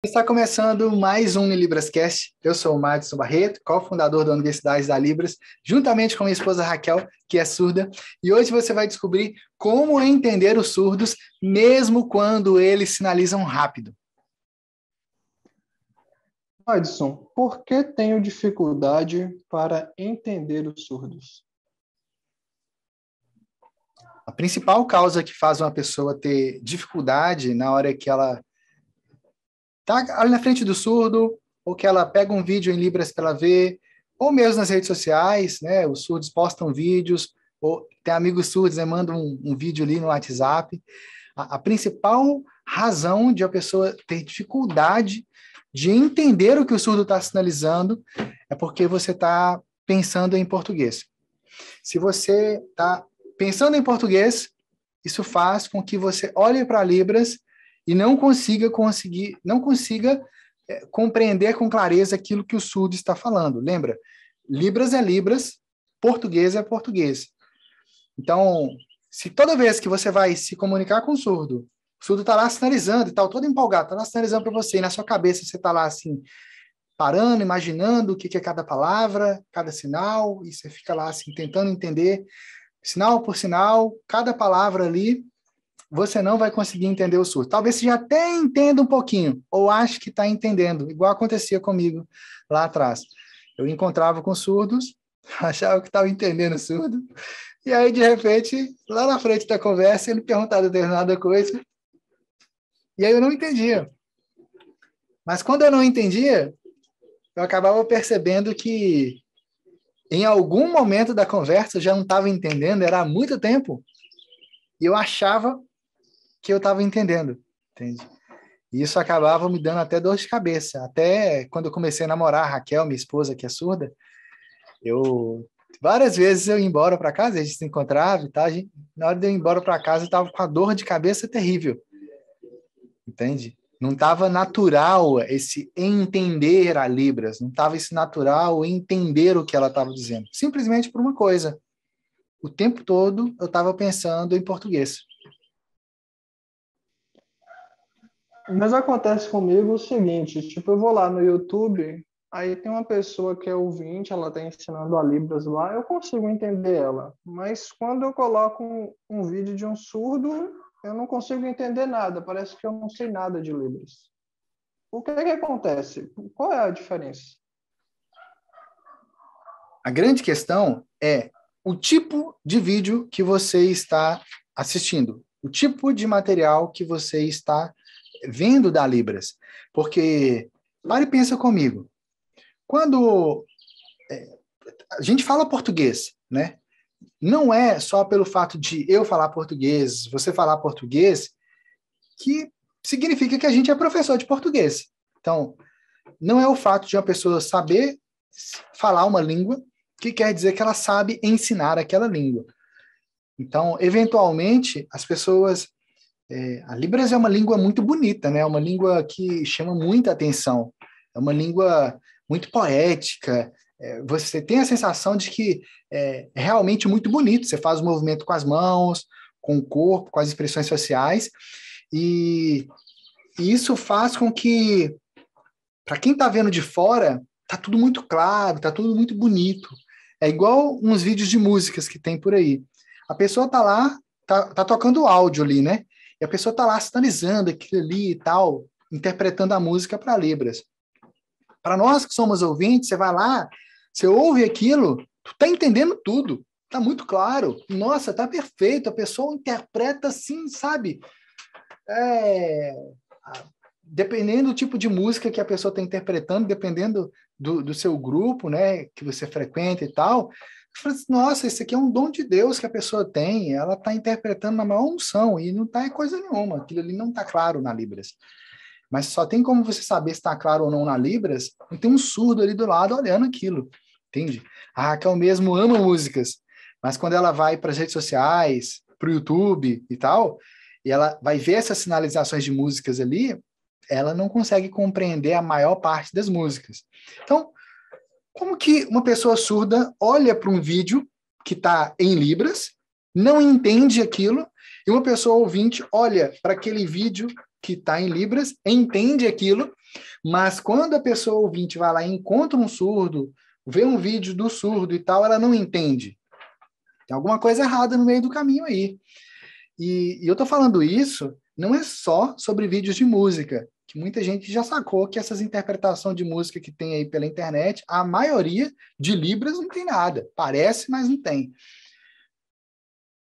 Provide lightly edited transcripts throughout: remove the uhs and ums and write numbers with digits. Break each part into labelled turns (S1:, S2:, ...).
S1: Está começando mais um Librascast. Eu sou o Madison Barreto, cofundador da Universidade da Libras, juntamente com minha esposa Raquel, que é surda. E hoje você vai descobrir como entender os surdos, mesmo quando eles sinalizam rápido.
S2: Madison, por que tenho dificuldade para entender os surdos?
S1: A principal causa que faz uma pessoa ter dificuldade na hora que ela está ali na frente do surdo, ou que ela pega um vídeo em Libras para ela ver, ou mesmo nas redes sociais, né? Os surdos postam vídeos, ou tem amigos surdos, né, mandam um vídeo ali no WhatsApp. A principal razão de a pessoa ter dificuldade de entender o que o surdo está sinalizando é porque você está pensando em português. Se você está pensando em português, isso faz com que você olhe para Libras e não consiga compreender com clareza aquilo que o surdo está falando. Lembra? Libras é Libras, português é português. Então, se toda vez que você vai se comunicar com o surdo está lá sinalizando e tal, todo empolgado, está lá sinalizando para você, e na sua cabeça você está lá assim, parando, imaginando o que é cada palavra, cada sinal, e você fica lá assim, tentando entender, sinal por sinal, cada palavra ali, você não vai conseguir entender o surdo. Talvez você já até entenda um pouquinho, ou ache que está entendendo, igual acontecia comigo lá atrás. Eu encontrava com surdos, achava que estava entendendo o surdo, e aí, de repente, lá na frente da conversa, ele perguntava determinada coisa, e aí eu não entendia. Mas quando eu não entendia, eu acabava percebendo que em algum momento da conversa eu já não estava entendendo, era há muito tempo, e eu achava que eu estava entendendo, entende? E isso acabava me dando até dor de cabeça. Até quando eu comecei a namorar a Raquel, minha esposa, que é surda, várias vezes eu ia embora para casa, a gente se encontrava e tal, na hora de eu ir embora para casa eu estava com a dor de cabeça terrível, entende? Não estava natural esse entender a Libras, não estava esse natural entender o que ela estava dizendo. Simplesmente por uma coisa. O tempo todo eu estava pensando em português.
S2: Mas acontece comigo o seguinte, tipo, eu vou lá no YouTube, aí tem uma pessoa que é ouvinte, ela está ensinando a Libras lá, eu consigo entender ela. Mas quando eu coloco um vídeo de um surdo, eu não consigo entender nada, parece que eu não sei nada de Libras. O que é que acontece? Qual é a diferença?
S1: A grande questão é o tipo de vídeo que você está assistindo, o tipo de material que você está vendo da Libras. Porque, para e pensa comigo, quando a gente fala português, né? Não é só pelo fato de eu falar português, você falar português, que significa que a gente é professor de português. Então, não é o fato de uma pessoa saber falar uma língua que quer dizer que ela sabe ensinar aquela língua. Então, eventualmente, as pessoas... a Libras é uma língua muito bonita, né? É uma língua que chama muita atenção. É uma língua muito poética. Você tem a sensação de que é realmente muito bonito. Você faz o movimento com as mãos, com o corpo, com as expressões faciais. E isso faz com que, para quem está vendo de fora, tá tudo muito claro, tá tudo muito bonito. É igual uns vídeos de músicas que tem por aí. A pessoa tá lá, tá tocando áudio ali, né? E a pessoa tá lá sinalizando aquilo ali e tal, interpretando a música para Libras. Para nós que somos ouvintes, você vai lá, você ouve aquilo, tu tá entendendo tudo, tá muito claro. Nossa, tá perfeito, a pessoa interpreta assim, sabe? Dependendo do tipo de música que a pessoa está interpretando, dependendo do seu grupo, né, que você frequenta e tal, nossa, isso aqui é um dom de Deus que a pessoa tem, ela está interpretando na maior unção, e não está coisa nenhuma, aquilo ali não está claro na Libras. Mas só tem como você saber se está claro ou não na Libras, não tem um surdo ali do lado olhando aquilo, entende? A Raquel mesmo ama músicas, mas quando ela vai para as redes sociais, para o YouTube e tal, e ela vai ver essas sinalizações de músicas ali, ela não consegue compreender a maior parte das músicas. Então, como que uma pessoa surda olha para um vídeo que está em Libras, não entende aquilo, e uma pessoa ouvinte olha para aquele vídeo que está em Libras, entende aquilo, mas quando a pessoa ouvinte vai lá e encontra um surdo, vê um vídeo do surdo e tal, ela não entende. Tem alguma coisa errada no meio do caminho aí. E eu estou falando isso, não é só sobre vídeos de música, que muita gente já sacou que essas interpretações de música que tem aí pela internet, a maioria de Libras não tem nada. Parece, mas não tem.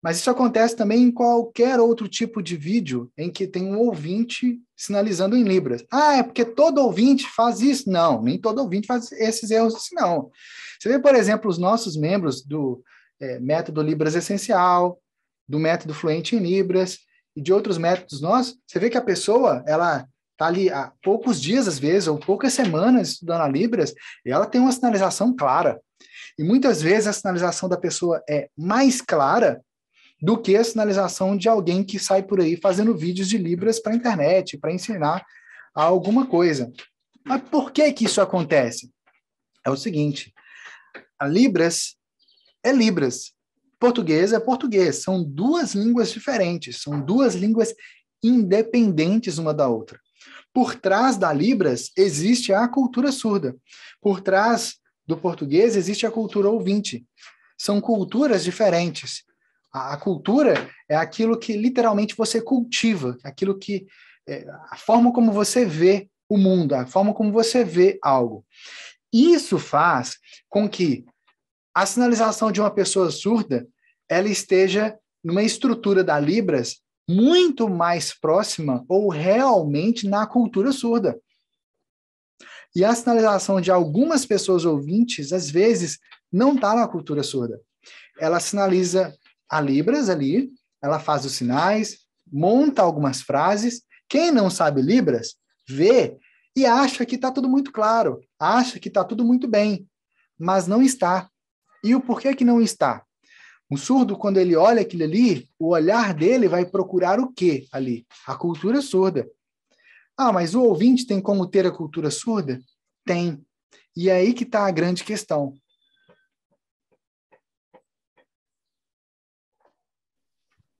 S1: Mas isso acontece também em qualquer outro tipo de vídeo em que tem um ouvinte sinalizando em Libras. Ah, é porque todo ouvinte faz isso? Não, nem todo ouvinte faz esses erros assim, não. Você vê, por exemplo, os nossos membros do método Libras Essencial, do método Fluente em Libras e de outros métodos nossos, você vê que a pessoa, ela está ali há poucos dias, às vezes, ou poucas semanas estudando a Libras, e ela tem uma sinalização clara. E muitas vezes a sinalização da pessoa é mais clara do que a sinalização de alguém que sai por aí fazendo vídeos de Libras para a internet, para ensinar alguma coisa. Mas por que que isso acontece? É o seguinte, a Libras é Libras, português é português, são duas línguas diferentes, são duas línguas independentes uma da outra. Por trás da Libras existe a cultura surda, por trás do português existe a cultura ouvinte. São culturas diferentes. A cultura é aquilo que literalmente você cultiva, aquilo que a forma como você vê o mundo, a forma como você vê algo. Isso faz com que a sinalização de uma pessoa surda ela esteja numa estrutura da Libras muito mais próxima ou realmente na cultura surda. E a sinalização de algumas pessoas ouvintes, às vezes, não está na cultura surda. Ela sinaliza a Libras ali, ela faz os sinais, monta algumas frases. Quem não sabe Libras, vê e acha que está tudo muito claro, acha que está tudo muito bem, mas não está. E o porquê que não está? O surdo, quando ele olha aquilo ali, o olhar dele vai procurar o quê ali? A cultura surda. Ah, mas o ouvinte tem como ter a cultura surda? Tem. E é aí que está a grande questão.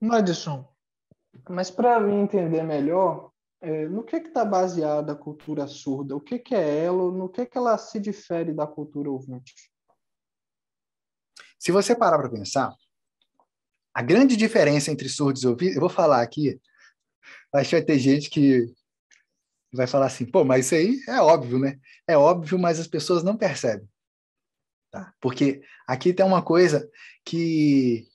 S2: Madison, mas para mim entender melhor, no que está baseada a cultura surda? O que é ela? No que ela se difere da cultura ouvinte?
S1: Se você parar para pensar, a grande diferença entre surdos e ouvintes, eu vou falar aqui, acho que vai ter gente que vai falar assim, pô, mas isso aí é óbvio, né? É óbvio, mas as pessoas não percebem. Tá? Porque aqui tem uma coisa que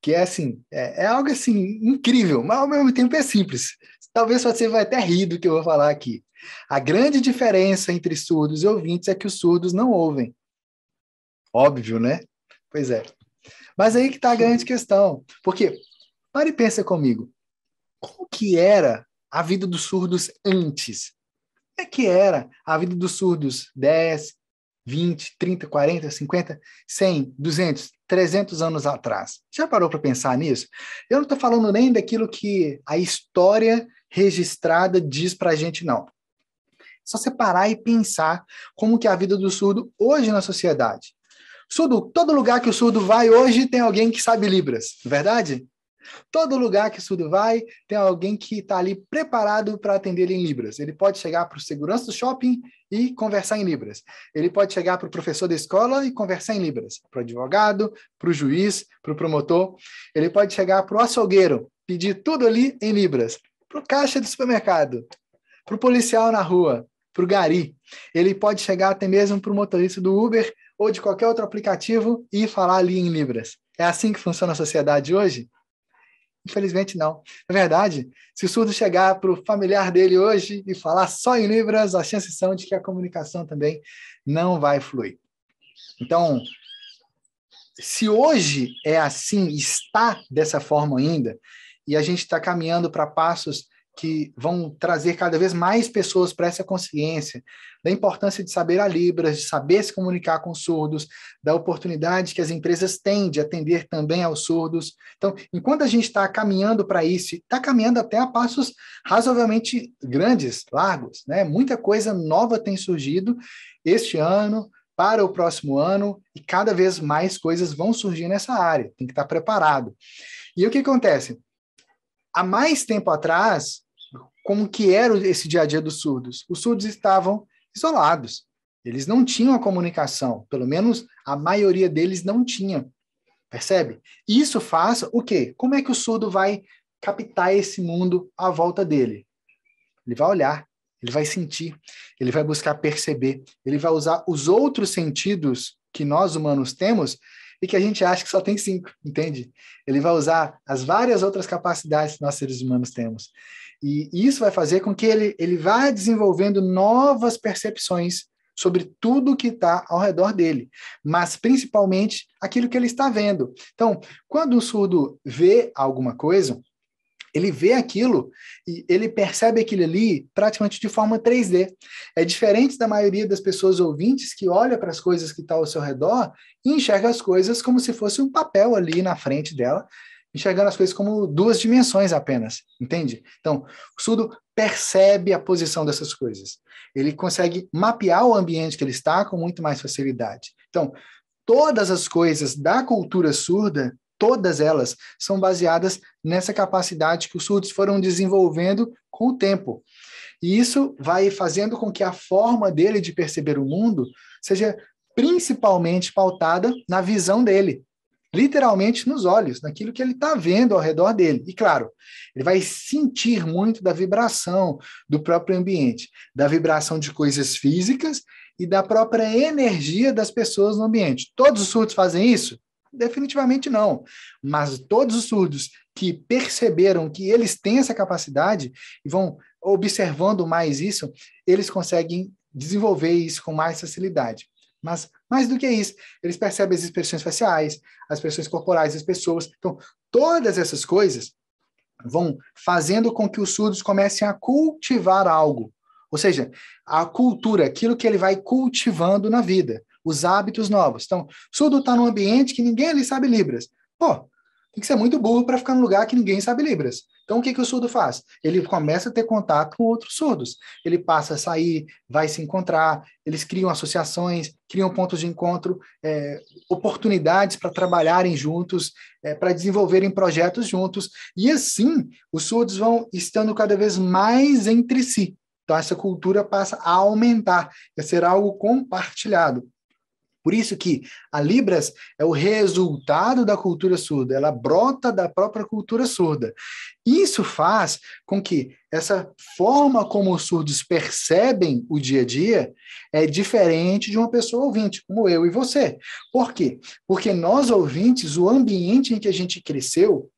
S1: que é assim, é algo assim incrível, mas ao mesmo tempo é simples. Talvez você vai até rir do que eu vou falar aqui. A grande diferença entre surdos e ouvintes é que os surdos não ouvem. Óbvio, né? Pois é. Mas aí que está a grande questão. Porque, pare e pensa comigo. Como que era a vida dos surdos antes? Como é que era a vida dos surdos 10, 20, 30, 40, 50, 100, 200, 300 anos atrás? Já parou para pensar nisso? Eu não estou falando nem daquilo que a história registrada diz para a gente, não. Só você parar e pensar como que é a vida do surdo hoje na sociedade. Surdo, todo lugar que o surdo vai hoje tem alguém que sabe Libras, não é verdade? Todo lugar que o surdo vai, tem alguém que está ali preparado para atender ele em Libras. Ele pode chegar para o segurança do shopping e conversar em Libras. Ele pode chegar para o professor da escola e conversar em Libras. Para o advogado, para o juiz, para o promotor. Ele pode chegar para o açougueiro, pedir tudo ali em Libras. Para o caixa do supermercado, para o policial na rua, para o gari. Ele pode chegar até mesmo para o motorista do Uber ou de qualquer outro aplicativo e falar ali em Libras. É assim que funciona a sociedade hoje? Infelizmente, não. Na verdade, se o surdo chegar para o familiar dele hoje e falar só em Libras, as chances são de que a comunicação também não vai fluir. Então, se hoje é assim, está dessa forma ainda, e a gente está caminhando para passos que vão trazer cada vez mais pessoas para essa consciência da importância de saber a Libras, de saber se comunicar com surdos, da oportunidade que as empresas têm de atender também aos surdos. Então, enquanto a gente está caminhando para isso, está caminhando até a passos razoavelmente grandes, largos, né? Muita coisa nova tem surgido este ano, para o próximo ano, e cada vez mais coisas vão surgir nessa área, tem que estar preparado. E o que acontece? há mais tempo atrás, como que era esse dia a dia dos surdos? Os surdos estavam isolados. Eles não tinham a comunicação, pelo menos a maioria deles não tinha. Percebe? Isso faz o quê? Como é que o surdo vai captar esse mundo à volta dele? Ele vai olhar, ele vai sentir, ele vai buscar perceber, ele vai usar os outros sentidos que nós humanos temos e que a gente acha que só tem 5, entende? Ele vai usar as várias outras capacidades que nós seres humanos temos. E isso vai fazer com que ele vá desenvolvendo novas percepções sobre tudo que está ao redor dele, mas principalmente aquilo que ele está vendo. Então, quando o surdo vê alguma coisa, ele vê aquilo e ele percebe aquilo ali praticamente de forma 3D. É diferente da maioria das pessoas ouvintes que olha para as coisas que estão ao seu redor e enxerga as coisas como se fosse um papel ali na frente dela, enxergando as coisas como 2 dimensões apenas, entende? Então, o surdo percebe a posição dessas coisas. Ele consegue mapear o ambiente que ele está com muito mais facilidade. Então, todas as coisas da cultura surda, todas elas são baseadas nessa capacidade que os surdos foram desenvolvendo com o tempo. E isso vai fazendo com que a forma dele de perceber o mundo seja principalmente pautada na visão dele, literalmente nos olhos, naquilo que ele está vendo ao redor dele. E claro, ele vai sentir muito da vibração do próprio ambiente, da vibração de coisas físicas e da própria energia das pessoas no ambiente. Todos os surdos fazem isso? Definitivamente não. Mas todos os surdos que perceberam que eles têm essa capacidade e vão observando mais isso, eles conseguem desenvolver isso com mais facilidade. Mas, mais do que isso, eles percebem as expressões faciais, as expressões corporais das pessoas. Então, todas essas coisas vão fazendo com que os surdos comecem a cultivar algo. Ou seja, a cultura, aquilo que ele vai cultivando na vida, os hábitos novos. Então, o surdo está num ambiente que ninguém ali sabe Libras. Pô, tem que ser muito burro para ficar num lugar que ninguém sabe Libras. Então, o que o surdo faz? Ele começa a ter contato com outros surdos. Ele passa a sair, vai se encontrar, eles criam associações, criam pontos de encontro, oportunidades para trabalharem juntos, para desenvolverem projetos juntos. E assim, os surdos vão estando cada vez mais entre si. Então, essa cultura passa a aumentar, a ser algo compartilhado. Por isso que a Libras é o resultado da cultura surda, ela brota da própria cultura surda. Isso faz com que essa forma como os surdos percebem o dia a dia é diferente de uma pessoa ouvinte, como eu e você. Por quê? Porque nós ouvintes, o ambiente em que a gente cresceu,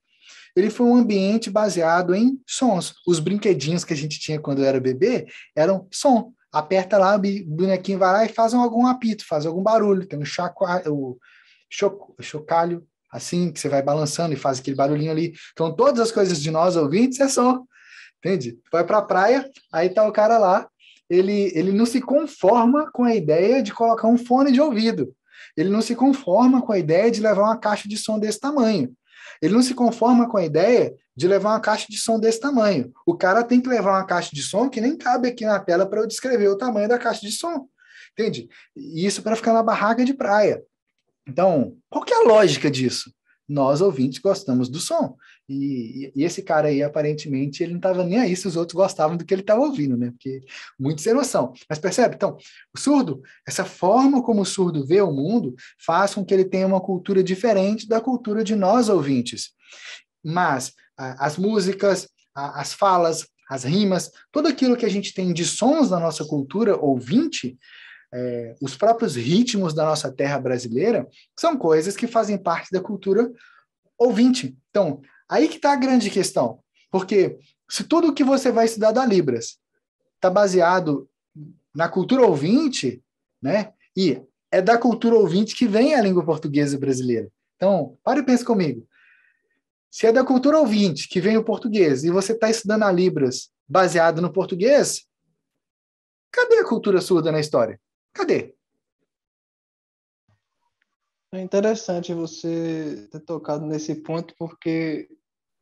S1: ele foi um ambiente baseado em sons. Os brinquedinhos que a gente tinha quando era bebê eram som. Aperta lá, o bonequinho vai lá e faz algum apito, faz algum barulho. Tem o chocalho, assim, que você vai balançando e faz aquele barulhinho ali. Então, todas as coisas de nós ouvintes é som, entende? Vai para a praia, aí tá o cara lá, ele não se conforma com a ideia de colocar um fone de ouvido. Ele não se conforma com a ideia de levar uma caixa de som desse tamanho. Ele não se conforma com a ideia de levar uma caixa de som desse tamanho. O cara tem que levar uma caixa de som que nem cabe aqui na tela para eu descrever o tamanho da caixa de som. Entende? E isso para ficar na barraca de praia. Então, qual que é a lógica disso? Nós, ouvintes, gostamos do som. E esse cara aí, aparentemente, ele não estava nem aí se os outros gostavam do que ele estava ouvindo, né? Porque muito sem noção. Mas percebe? Então, o surdo, essa forma como o surdo vê o mundo, faz com que ele tenha uma cultura diferente da cultura de nós, ouvintes. Mas as músicas, as falas, as rimas, tudo aquilo que a gente tem de sons na nossa cultura ouvinte, os próprios ritmos da nossa terra brasileira, são coisas que fazem parte da cultura ouvinte. Então, aí que está a grande questão. Porque se tudo que você vai estudar da Libras está baseado na cultura ouvinte, né? E é da cultura ouvinte que vem a língua portuguesa brasileira. Então, para e pensa comigo. Se é da cultura ouvinte que vem o português e você está estudando a Libras baseado no português, cadê a cultura surda na história? Cadê?
S2: É interessante você ter tocado nesse ponto, porque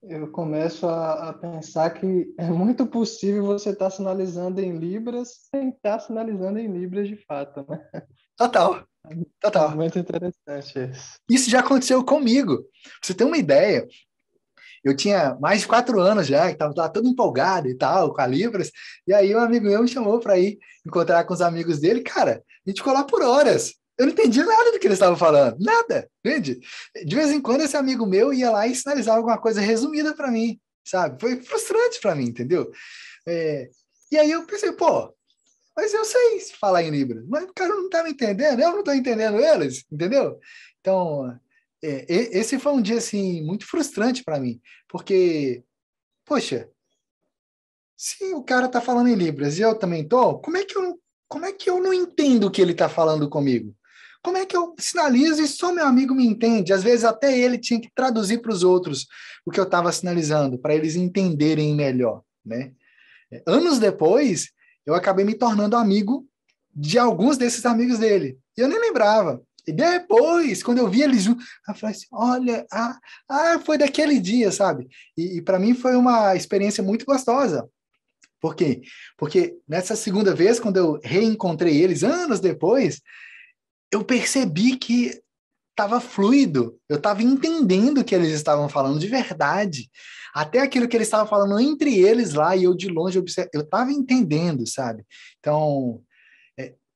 S2: eu começo a pensar que é muito possível você estar sinalizando em Libras sem estar sinalizando em Libras de fato, né?
S1: Total.
S2: É muito interessante isso.
S1: Isso já aconteceu comigo. Pra você ter uma ideia, Eu tinha mais de 4 anos já, que estava todo empolgado e tal, com a Libras, e aí um amigo meu me chamou para ir encontrar com os amigos dele, cara, a gente ficou lá por horas. Eu não entendi nada do que eles estavam falando, nada, entende? De vez em quando esse amigo meu ia lá e sinalizava alguma coisa resumida para mim, sabe? Foi frustrante para mim, entendeu? É, e aí eu pensei, pô, mas eu sei falar em Libras, mas o cara não tá me entendendo, eu não estou entendendo eles, entendeu? Então, esse foi um dia, assim, muito frustrante para mim, porque, poxa, se o cara tá falando em Libras e eu também tô, como é que eu não entendo o que ele tá falando comigo? Como é que eu sinalizo e só meu amigo me entende? Às vezes até ele tinha que traduzir para os outros o que eu estava sinalizando, para eles entenderem melhor, né? Anos depois, eu acabei me tornando amigo de alguns desses amigos dele. E eu nem lembrava. E depois, quando eu vi eles juntos, eu falei assim, olha, foi daquele dia, sabe? E para mim foi uma experiência muito gostosa. Por quê? Porque nessa segunda vez, quando eu reencontrei eles, anos depois, eu percebi que estava fluido, eu estava entendendo o que eles estavam falando de verdade. Até aquilo que eles estavam falando entre eles lá, e eu de longe eu estava entendendo, sabe? Então,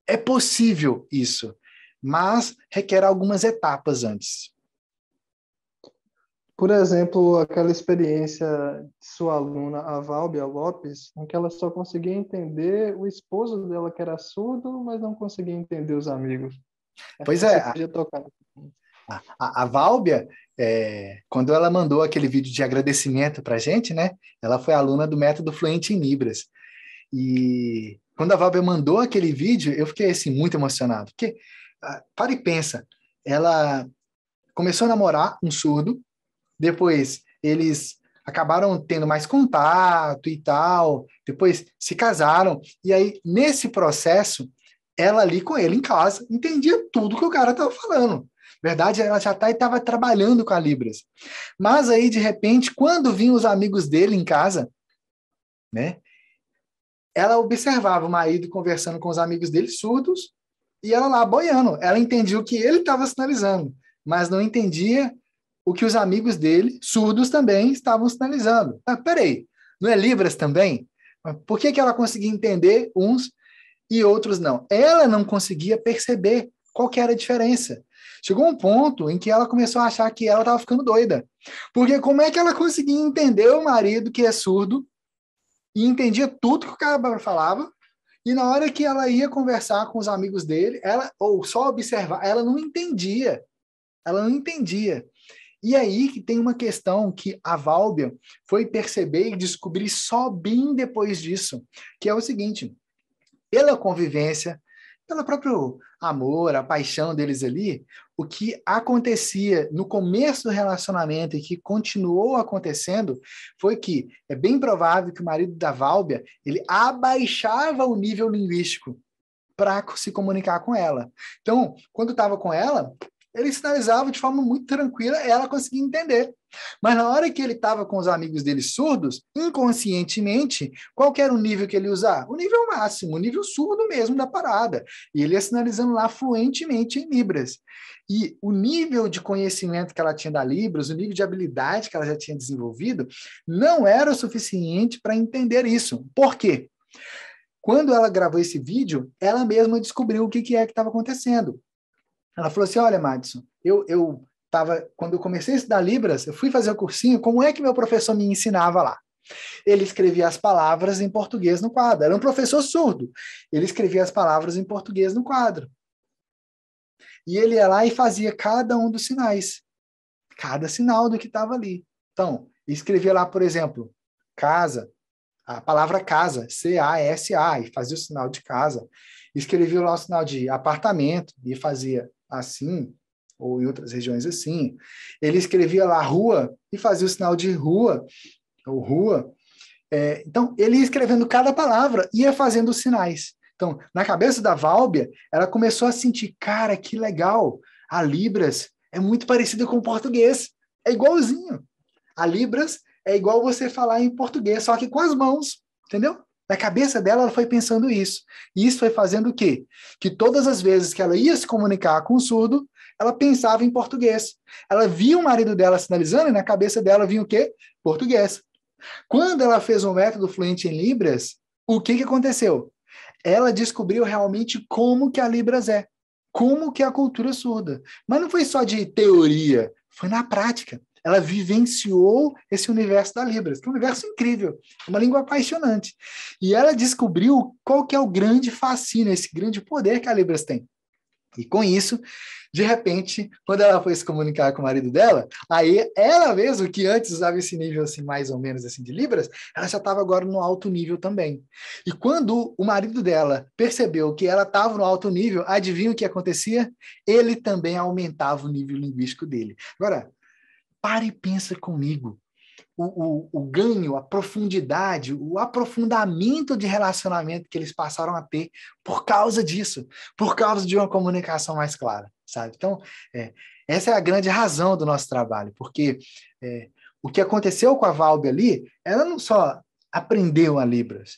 S1: é possível isso, mas requer algumas etapas antes.
S2: Por exemplo, aquela experiência de sua aluna, a Válbia Lopes, em que ela só conseguia entender o esposo dela, que era surdo, mas não conseguia entender os amigos. Acho
S1: Pois
S2: que você
S1: é,
S2: podia tocar.
S1: a Válbia, quando ela mandou aquele vídeo de agradecimento para a gente, né? Ela foi aluna do método Fluente em Libras. E quando a Válbia mandou aquele vídeo, eu fiquei assim, muito emocionado. Porque, para e pensa, ela começou a namorar um surdo, depois eles acabaram tendo mais contato e tal, depois se casaram, e aí, nesse processo, ela ali com ele em casa, entendia tudo que o cara estava falando. Na verdade, ela já estava trabalhando com a Libras. Mas aí, de repente, quando vinham os amigos dele em casa, né, ela observava o marido conversando com os amigos dele surdos, e ela lá boiando. Ela entendia o que ele estava sinalizando, mas não entendia o que os amigos dele, surdos, também estavam sinalizando. Ah, peraí, não é Libras também? Por que ela conseguia entender uns e outros não? Ela não conseguia perceber qual que era a diferença. Chegou um ponto em que ela começou a achar que ela estava ficando doida. Porque como é que ela conseguia entender o marido que é surdo e entendia tudo que o cara falava, e na hora que ela ia conversar com os amigos dele, ou só observar, ela não entendia. Ela não entendia. E aí que tem uma questão que a Válbia foi perceber e descobrir só bem depois disso, que é o seguinte: pela convivência, pelo próprio amor, a paixão deles ali, o que acontecia no começo do relacionamento e que continuou acontecendo foi que é bem provável que o marido da Válbia, ele abaixava o nível linguístico para se comunicar com ela. Então, quando estava com ela, ele sinalizava de forma muito tranquila, ela conseguia entender. Mas na hora que ele estava com os amigos dele surdos, inconscientemente, qual que era o nível que ele usava? O nível máximo, o nível surdo mesmo da parada. E ele ia sinalizando lá fluentemente em Libras. E o nível de conhecimento que ela tinha da Libras, o nível de habilidade que ela já tinha desenvolvido, não era o suficiente para entender isso. Por quê? Quando ela gravou esse vídeo, ela mesma descobriu o que é que estava acontecendo. Ela falou assim, olha, Madison, quando eu comecei a estudar Libras, eu fui fazer o cursinho, como é que meu professor me ensinava lá? Ele escrevia as palavras em português no quadro. Era um professor surdo. Ele escrevia as palavras em português no quadro. E ele ia lá e fazia cada um dos sinais. Cada sinal do que estava ali. Então, escrevia lá, por exemplo, casa, a palavra casa, C-A-S-A, e fazia o sinal de casa. Escrevia lá o sinal de apartamento, e fazia assim, ou em outras regiões assim. Ele escrevia lá rua, e fazia o sinal de rua, ou rua. Então, ele ia escrevendo cada palavra, ia fazendo os sinais. Então, na cabeça da Válbia, ela começou a sentir, cara, que legal, a Libras é muito parecida com o português, é igualzinho. A Libras é igual você falar em português, só que com as mãos, entendeu? Na cabeça dela, ela foi pensando isso. E isso foi fazendo o quê? Que todas as vezes que ela ia se comunicar com o surdo, ela pensava em português. Ela via o marido dela sinalizando e na cabeça dela vinha o quê? Português. Quando ela fez um método fluente em Libras, o que aconteceu? Ela descobriu realmente como que a Libras é, como que é a cultura surda. Mas não foi só de teoria, foi na prática. Ela vivenciou esse universo da Libras, que é um universo incrível, uma língua apaixonante. E ela descobriu qual que é o grande fascínio, esse grande poder que a Libras tem. E com isso, de repente, quando ela foi se comunicar com o marido dela, aí ela mesmo, que antes usava esse nível assim, mais ou menos assim de Libras, ela já estava agora no alto nível também. E quando o marido dela percebeu que ela estava no alto nível, adivinha o que acontecia? Ele também aumentava o nível linguístico dele. Agora, para e pensa comigo. O ganho, a profundidade, o aprofundamento de relacionamento que eles passaram a ter por causa disso, por causa de uma comunicação mais clara, sabe? Então, essa é a grande razão do nosso trabalho, porque o que aconteceu com a Valbe ali, ela não só aprendeu a Libras,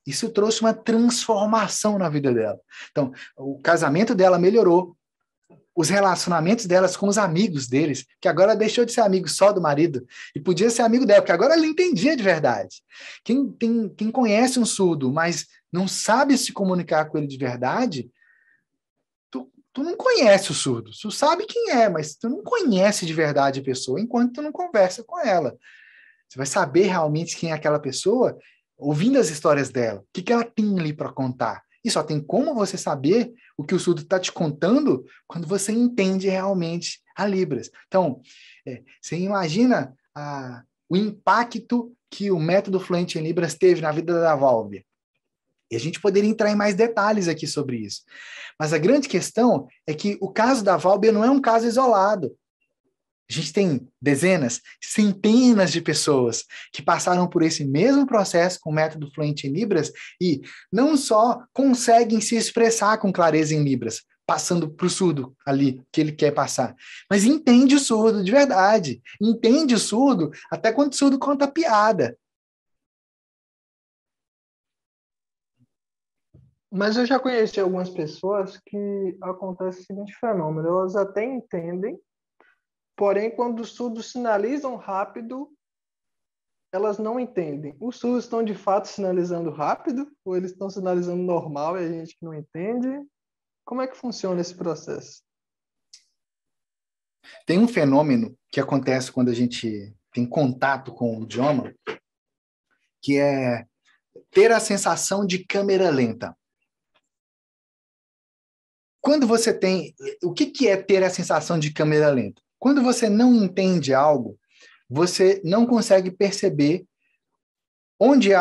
S1: isso trouxe uma transformação na vida dela. Então, o casamento dela melhorou, os relacionamentos delas com os amigos deles, que agora deixou de ser amigo só do marido e podia ser amigo dela, porque agora ele entendia de verdade. Quem conhece um surdo, mas não sabe se comunicar com ele de verdade, tu não conhece o surdo. Tu sabe quem é, mas tu não conhece de verdade a pessoa enquanto tu não conversa com ela. Você vai saber realmente quem é aquela pessoa ouvindo as histórias dela. O que ela tem ali para contar. E só tem como você saber o que o surdo está te contando quando você entende realmente a Libras. Então, você imagina o impacto que o método fluente em Libras teve na vida da Valbe. E a gente poderia entrar em mais detalhes aqui sobre isso. Mas a grande questão é que o caso da Valbe não é um caso isolado. A gente tem dezenas, centenas de pessoas que passaram por esse mesmo processo com o método fluente em Libras e não só conseguem se expressar com clareza em Libras, passando para o surdo ali que ele quer passar, mas entende o surdo de verdade, entende o surdo até quando o surdo conta piada.
S2: Mas eu já conheci algumas pessoas que acontece o seguinte fenômeno, elas até entendem, porém, quando os surdos sinalizam rápido, elas não entendem. Os surdos estão de fato sinalizando rápido ou eles estão sinalizando normal e a gente que não entende? Como é que funciona esse processo?
S1: Tem um fenômeno que acontece quando a gente tem contato com o idioma, que é ter a sensação de câmera lenta. Quando você tem... O que é ter a sensação de câmera lenta? Quando você não entende algo, você não consegue perceber onde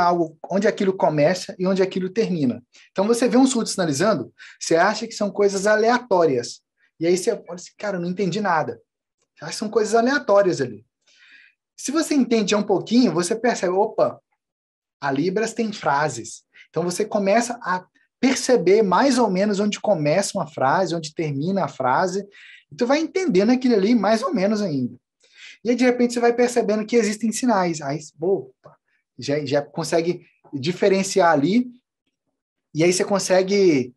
S1: aquilo começa e onde aquilo termina. Então, você vê um surdo sinalizando, você acha que são coisas aleatórias. E aí você fala assim, cara, eu não entendi nada. Você acha que são coisas aleatórias ali. Se você entende um pouquinho, você percebe, opa, a Libras tem frases. Então, você começa a perceber mais ou menos onde começa uma frase, onde termina a frase, e tu vai entendendo aquilo ali mais ou menos ainda. E aí, de repente, você vai percebendo que existem sinais. Aí, opa, já consegue diferenciar ali, e aí você consegue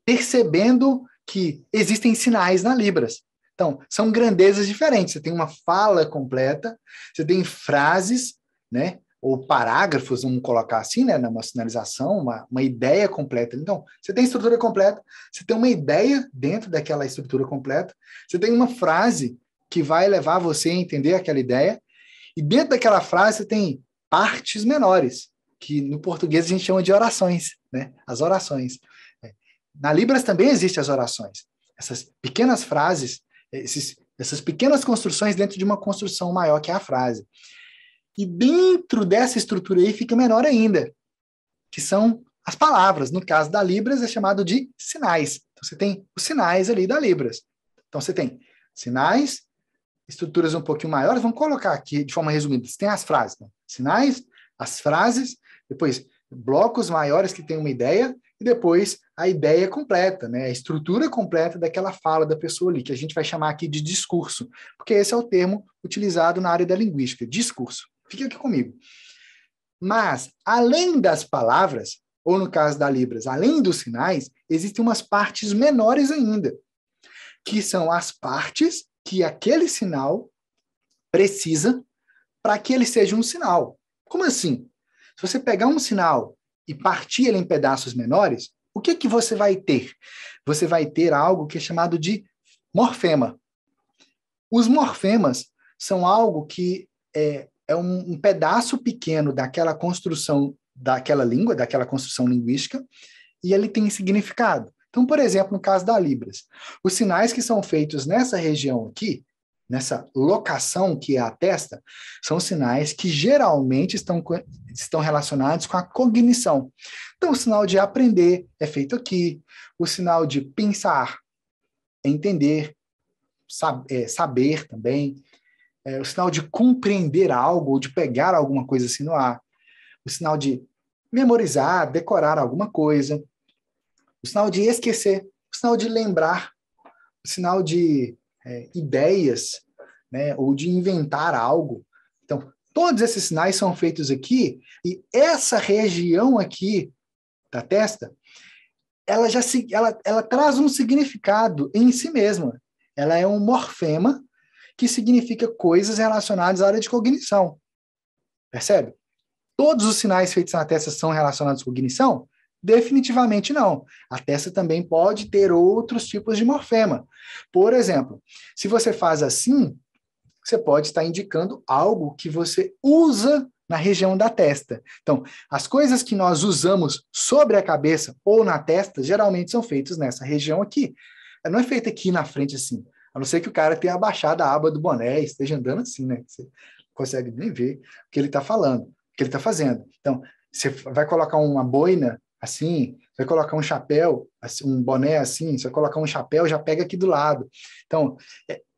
S1: percebendo que existem sinais na Libras. Então, são grandezas diferentes. Você tem uma fala completa, você tem frases, né? Ou parágrafos, vamos colocar assim, né, numa sinalização, uma ideia completa. Então, você tem estrutura completa, você tem uma ideia dentro daquela estrutura completa, você tem uma frase que vai levar você a entender aquela ideia, e dentro daquela frase você tem partes menores, que no português a gente chama de orações, né? As orações. Na Libras também existem as orações. Essas pequenas frases, essas pequenas construções dentro de uma construção maior que é a frase. E dentro dessa estrutura aí fica menor ainda, que são as palavras. No caso da Libras é chamado de sinais. Então você tem os sinais ali da Libras. Então você tem sinais, estruturas um pouquinho maiores, vamos colocar aqui de forma resumida. Você tem as frases, né? Sinais, as frases, depois blocos maiores que têm uma ideia, e depois a ideia completa, né? A estrutura completa daquela fala da pessoa ali, que a gente vai chamar aqui de discurso, porque esse é o termo utilizado na área da linguística, discurso. Fica aqui comigo. Mas, além das palavras, ou no caso da Libras, além dos sinais, existem umas partes menores ainda, que são as partes que aquele sinal precisa para que ele seja um sinal. Como assim? Se você pegar um sinal e partir ele em pedaços menores, o que que você vai ter? Você vai ter algo que é chamado de morfema. Os morfemas são algo que é um pedaço pequeno daquela construção, daquela língua, daquela construção linguística, e ele tem significado. Então, por exemplo, no caso da Libras, os sinais que são feitos nessa região aqui, nessa locação que é a testa, são sinais que geralmente estão relacionados com a cognição. Então, o sinal de aprender é feito aqui, o sinal de pensar, entender, saber também, o sinal de compreender algo, ou de pegar alguma coisa assim no ar, o sinal de memorizar, decorar alguma coisa, o sinal de esquecer, o sinal de lembrar, o sinal de ideias, né, ou de inventar algo. Então, todos esses sinais são feitos aqui, e essa região aqui da testa, ela traz um significado em si mesma. Ela é um morfema que significa coisas relacionadas à área de cognição. Percebe? Todos os sinais feitos na testa são relacionados à cognição? Definitivamente não. A testa também pode ter outros tipos de morfema. Por exemplo, se você faz assim, você pode estar indicando algo que você usa na região da testa. Então, as coisas que nós usamos sobre a cabeça ou na testa, geralmente são feitas nessa região aqui. Não é feita aqui na frente assim. A não ser que o cara tenha abaixado a aba do boné e esteja andando assim, né? Você não consegue nem ver o que ele está falando, o que ele está fazendo. Então, você vai colocar uma boina assim, você vai colocar um chapéu, assim, um boné assim, você vai colocar um chapéu, já pega aqui do lado. Então,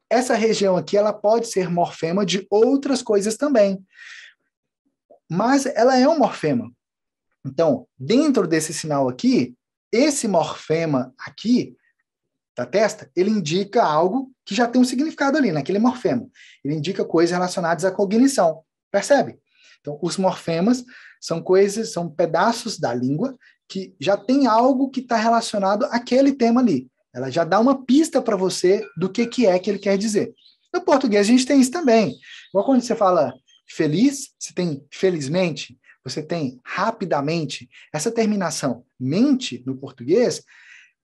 S1: essa região aqui, ela pode ser morfema de outras coisas também. Mas ela é um morfema. Então, dentro desse sinal aqui, esse morfema aqui, da testa, ele indica algo que já tem um significado ali, naquele morfema. Ele indica coisas relacionadas à cognição. Percebe? Então, os morfemas são coisas, são pedaços da língua que já tem algo que está relacionado àquele tema ali. Ela já dá uma pista para você do que é que ele quer dizer. No português, a gente tem isso também. Igual quando você fala feliz, você tem felizmente, você tem rapidamente. Essa terminação mente, no português,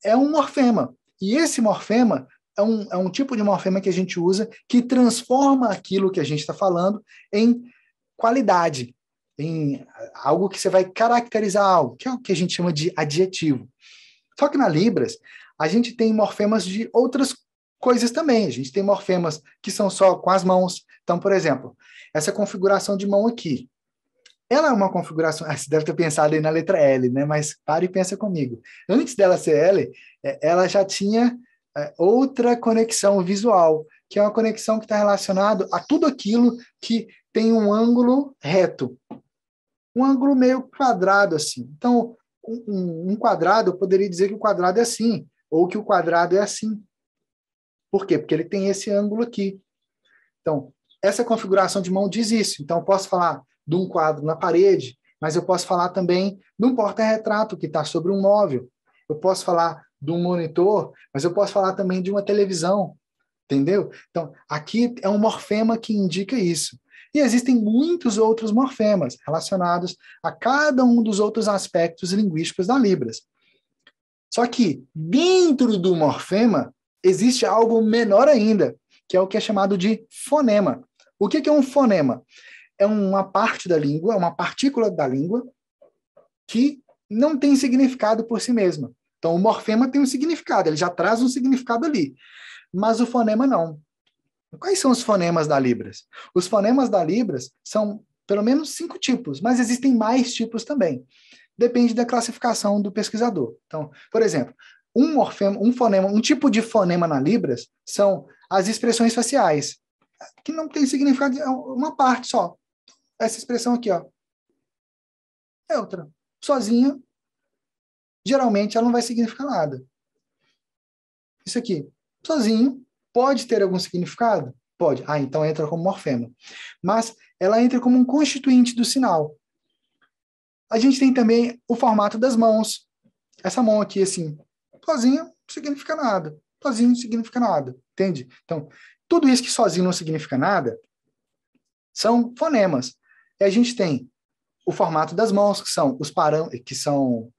S1: é um morfema. E esse morfema é um tipo de morfema que a gente usa que transforma aquilo que a gente está falando em qualidade, em algo que você vai caracterizar algo, que é o que a gente chama de adjetivo. Só que na Libras, a gente tem morfemas de outras coisas também. A gente tem morfemas que são só com as mãos. Então, por exemplo, essa configuração de mão aqui. Ela é uma configuração... você deve ter pensado aí na letra L, né? Mas para e pensa comigo. Antes dela ser L, ela já tinha outra conexão visual, que é uma conexão que está relacionada a tudo aquilo que tem um ângulo reto. Um ângulo meio quadrado, assim. Então, um quadrado, eu poderia dizer que o quadrado é assim, ou que o quadrado é assim. Por quê? Porque ele tem esse ângulo aqui. Então, essa configuração de mão diz isso. Então, eu posso falar de um quadro na parede, mas eu posso falar também de um porta-retrato que está sobre um móvel. Eu posso falar de um monitor, mas eu posso falar também de uma televisão. Entendeu? Então, aqui é um morfema que indica isso. E existem muitos outros morfemas relacionados a cada um dos outros aspectos linguísticos da Libras. Só que, dentro do morfema, existe algo menor ainda, que é o que é chamado de fonema. O que é um fonema? É uma parte da língua, uma partícula da língua, que não tem significado por si mesma. Então, o morfema tem um significado, ele já traz um significado ali. Mas o fonema não. Quais são os fonemas da Libras? Os fonemas da Libras são pelo menos 5 tipos, mas existem mais tipos também. Depende da classificação do pesquisador. Então, por exemplo, um tipo de fonema na Libras são as expressões faciais, que não tem significado, é uma parte só. Essa expressão aqui, ó, é outra. Sozinha, geralmente ela não vai significar nada. Isso aqui, sozinho, pode ter algum significado? Pode. Ah, então entra como morfema. Mas ela entra como um constituinte do sinal. A gente tem também o formato das mãos. Essa mão aqui, assim, sozinha, não significa nada. Sozinho não significa nada, entende? Então, tudo isso que sozinho não significa nada são fonemas. E a gente tem o formato das mãos, que são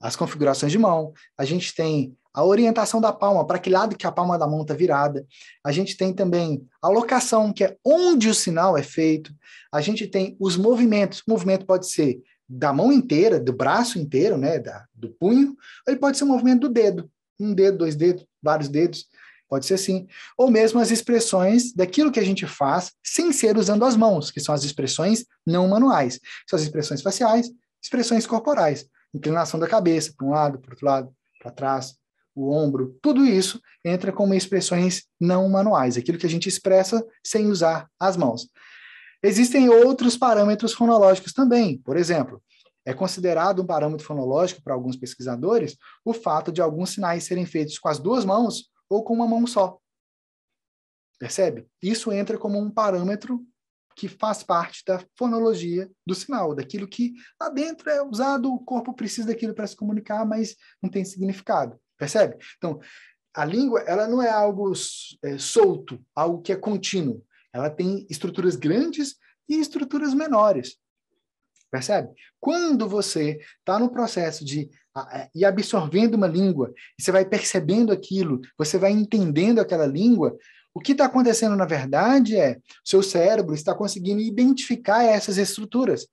S1: as configurações de mão. A gente tem a orientação da palma, para que lado que a palma da mão está virada. A gente tem também a locação, que é onde o sinal é feito. A gente tem os movimentos. O movimento pode ser da mão inteira, do braço inteiro, né, do punho, ou ele pode ser um movimento do dedo. Um dedo, dois dedos, vários dedos. Pode ser assim. Ou mesmo as expressões daquilo que a gente faz sem ser usando as mãos, que são as expressões não manuais. São as expressões faciais, expressões corporais. Inclinação da cabeça para um lado, para o outro lado, para trás, o ombro. Tudo isso entra como expressões não manuais, aquilo que a gente expressa sem usar as mãos. Existem outros parâmetros fonológicos também. Por exemplo, é considerado um parâmetro fonológico para alguns pesquisadores o fato de alguns sinais serem feitos com as duas mãos ou com uma mão só. Percebe? Isso entra como um parâmetro que faz parte da fonologia do sinal, daquilo que lá dentro é usado, o corpo precisa daquilo para se comunicar, mas não tem significado. Percebe? Então, a língua, ela não é algo solto, algo que é contínuo. Ela tem estruturas grandes e estruturas menores. Percebe? Quando você está no processo de ir absorvendo uma língua, e você vai percebendo aquilo, você vai entendendo aquela língua, o que está acontecendo, na verdade, é seu cérebro está conseguindo identificar essas estruturas.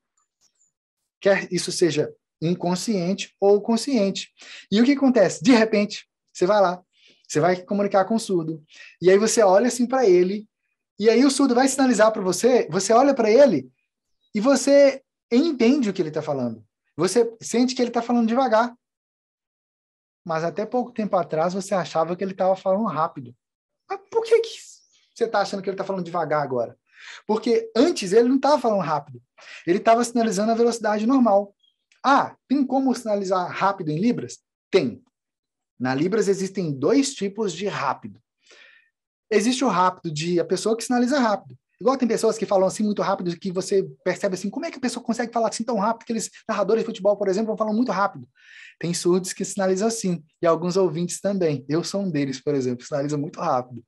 S1: Quer isso seja inconsciente ou consciente. E o que acontece? De repente, você vai lá, você vai comunicar com o surdo, e aí você olha assim para ele, e aí o surdo vai sinalizar para você, você olha para ele, e você entende o que ele está falando. Você sente que ele está falando devagar. Mas até pouco tempo atrás você achava que ele estava falando rápido. Mas por que você está achando que ele está falando devagar agora? Porque antes ele não estava falando rápido. Ele estava sinalizando a velocidade normal. Ah, tem como sinalizar rápido em Libras? Tem. Na Libras existem dois tipos de rápido. Existe o rápido de a pessoa que sinaliza rápido. Igual tem pessoas que falam assim muito rápido que você percebe assim, como é que a pessoa consegue falar assim tão rápido? Aqueles narradores de futebol, por exemplo, falam muito rápido. Tem surdos que sinalizam assim, e alguns ouvintes também. Eu sou um deles, por exemplo, sinaliza muito rápido.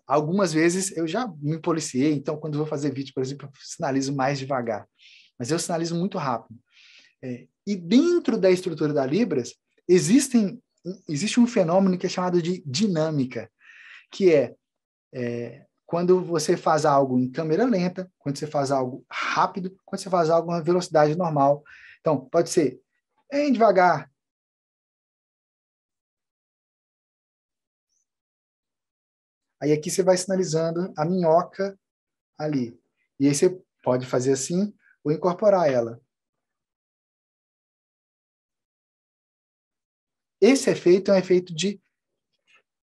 S1: Algumas vezes eu já me policiei, então quando vou fazer vídeo, por exemplo, eu sinalizo mais devagar. Mas eu sinalizo muito rápido. E dentro da estrutura da Libras, existe um fenômeno que é chamado de dinâmica, que quando você faz algo em câmera lenta, quando você faz algo rápido, quando você faz algo em velocidade normal. Então, pode ser bem devagar. Aí aqui você vai sinalizando a minhoca ali. E aí você pode fazer assim ou incorporar ela. Esse efeito é um efeito de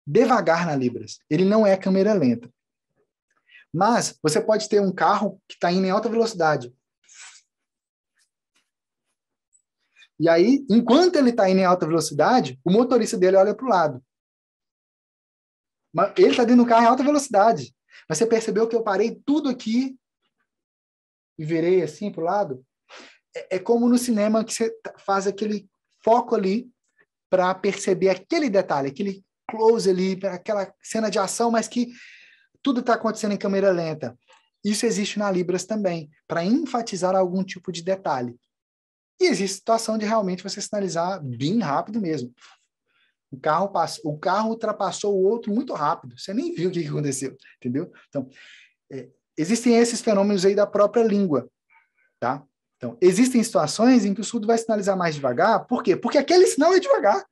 S1: devagar na Libras. Ele não é câmera lenta. Mas você pode ter um carro que está indo em alta velocidade. E aí, enquanto ele está indo em alta velocidade, o motorista dele olha para o lado. Mas ele está dentro do carro em alta velocidade. Mas você percebeu que eu parei tudo aqui e virei assim para o lado? É como no cinema que você faz aquele foco ali para perceber aquele detalhe, aquele close ali, aquela cena de ação, mas que tudo está acontecendo em câmera lenta. Isso existe na Libras também, para enfatizar algum tipo de detalhe. E existe situação de realmente você sinalizar bem rápido mesmo. O carro ultrapassou o outro muito rápido. Você nem viu o que aconteceu, entendeu? Então, existem esses fenômenos aí da própria língua, tá? Então, existem situações em que o surdo vai sinalizar mais devagar. Por quê? Porque aquele sinal é devagar.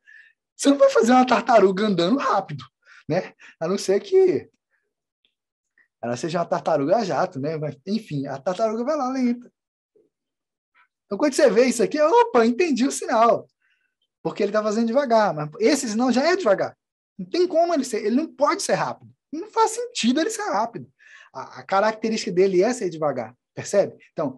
S1: Você não vai fazer uma tartaruga andando rápido, né? A não ser que ela seja uma tartaruga jato, né? Mas, enfim, a tartaruga vai lá lenta. Então, quando você vê isso aqui, opa, entendi o sinal. Porque ele está fazendo devagar. Mas esse sinal já é devagar. Não tem como ele ser. Ele não pode ser rápido. Não faz sentido ele ser rápido. A característica dele é ser devagar. Percebe? Então,